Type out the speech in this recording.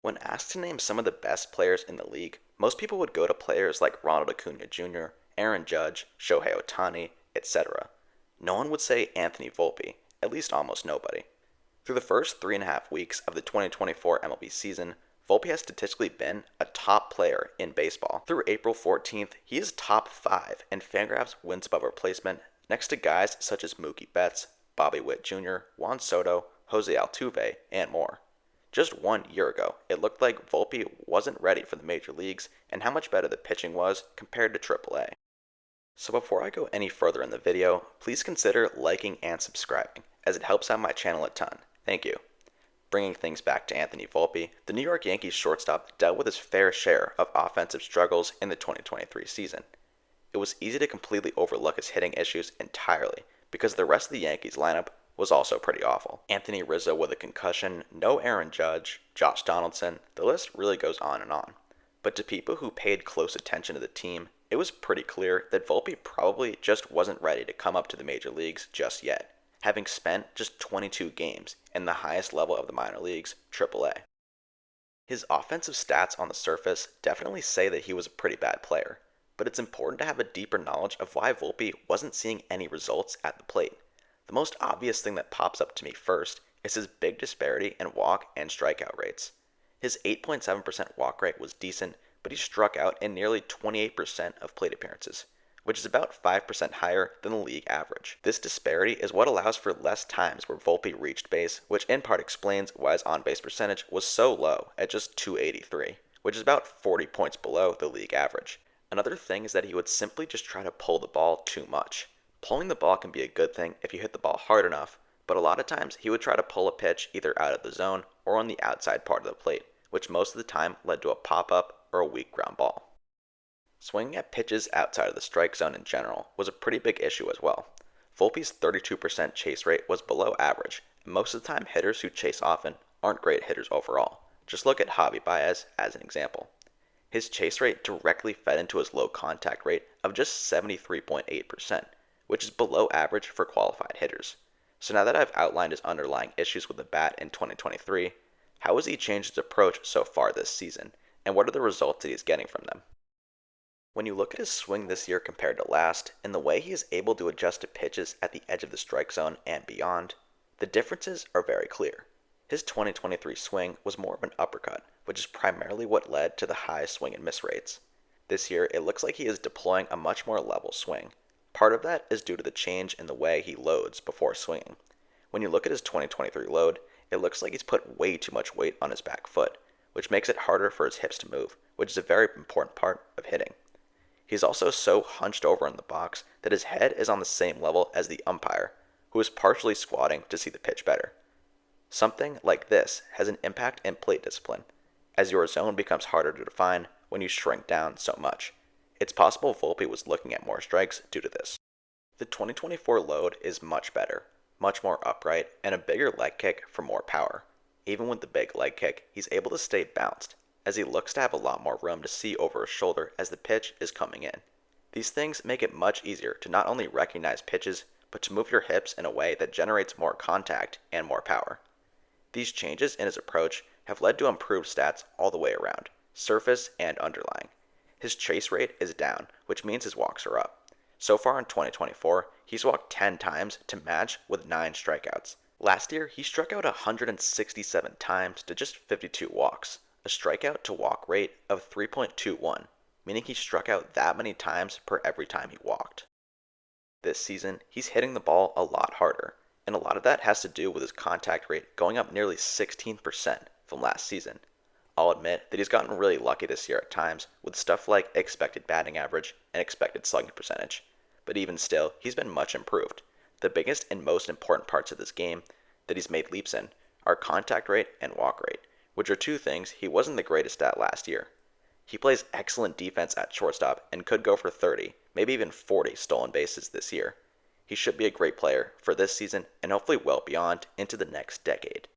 When asked to name some of the best players in the league, most people would go to players like Ronald Acuna Jr., Aaron Judge, Shohei Ohtani, etc. No one would say Anthony Volpe, at least almost nobody. Through the first 3.5 weeks of the 2024 MLB season, Volpe has statistically been a top player in baseball. Through April 14th, he is top 5 in Fangraphs wins above replacement, next to guys such as Mookie Betts, Bobby Witt Jr., Juan Soto, Jose Altuve, and more. Just 1 year ago, it looked like Volpe wasn't ready for the major leagues and how much better the pitching was compared to AAA. So before I go any further in the video, please consider liking and subscribing, as it helps out my channel a ton. Thank you. Bringing things back to Anthony Volpe, the New York Yankees shortstop dealt with his fair share of offensive struggles in the 2023 season. It was easy to completely overlook his hitting issues entirely because the rest of the Yankees lineup was also pretty awful. Anthony Rizzo with a concussion, no Aaron Judge, Josh Donaldson, the list really goes on and on. But to people who paid close attention to the team, it was pretty clear that Volpe probably just wasn't ready to come up to the major leagues just yet, having spent just 22 games in the highest level of the minor leagues, AAA. His offensive stats on the surface definitely say that he was a pretty bad player, but it's important to have a deeper knowledge of why Volpe wasn't seeing any results at the plate. The most obvious thing that pops up to me first is his big disparity in walk and strikeout rates. His 8.7% walk rate was decent, but he struck out in nearly 28% of plate appearances, which is about 5% higher than the league average. This disparity is what allows for less times where Volpe reached base, which in part explains why his on-base percentage was so low at just .283, which is about 40 points below the league average. Another thing is that he would simply just try to pull the ball too much. Pulling the ball can be a good thing if you hit the ball hard enough, but a lot of times he would try to pull a pitch either out of the zone or on the outside part of the plate, which most of the time led to a pop-up or a weak ground ball. Swinging at pitches outside of the strike zone in general was a pretty big issue as well. Volpe's 32% chase rate was below average, and most of the time hitters who chase often aren't great hitters overall. Just look at Javi Baez as an example. His chase rate directly fed into his low contact rate of just 73.8%, which is below average for qualified hitters. So now that I've outlined his underlying issues with the bat in 2023, how has he changed his approach so far this season, and what are the results that he's getting from them? When you look at his swing this year compared to last, and the way he is able to adjust to pitches at the edge of the strike zone and beyond, the differences are very clear. His 2023 swing was more of an uppercut, which is primarily what led to the high swing and miss rates. This year, it looks like he is deploying a much more level swing. Part of that is due to the change in the way he loads before swinging. When you look at his 2023 load, it looks like he's put way too much weight on his back foot, which makes it harder for his hips to move, which is a very important part of hitting. He's also so hunched over in the box that his head is on the same level as the umpire, who is partially squatting to see the pitch better. Something like this has an impact in plate discipline, as your zone becomes harder to define when you shrink down so much. It's possible Volpe was looking at more strikes due to this. The 2024 load is much better, much more upright, and a bigger leg kick for more power. Even with the big leg kick, he's able to stay bounced, as he looks to have a lot more room to see over his shoulder as the pitch is coming in. These things make it much easier to not only recognize pitches, but to move your hips in a way that generates more contact and more power. These changes in his approach have led to improved stats all the way around, surface and underlying. His chase rate is down, which means his walks are up. So far in 2024, he's walked 10 times to match with 9 strikeouts. Last year, he struck out 167 times to just 52 walks, a strikeout to walk rate of 3.21, meaning he struck out that many times per every time he walked. This season, he's hitting the ball a lot harder, and a lot of that has to do with his contact rate going up nearly 16% from last season. I'll admit that he's gotten really lucky this year at times with stuff like expected batting average and expected slugging percentage, but even still, he's been much improved. The biggest and most important parts of this game that he's made leaps in are contact rate and walk rate, which are two things he wasn't the greatest at last year. He plays excellent defense at shortstop and could go for 30, maybe even 40 stolen bases this year. He should be a great player for this season and hopefully well beyond into the next decade.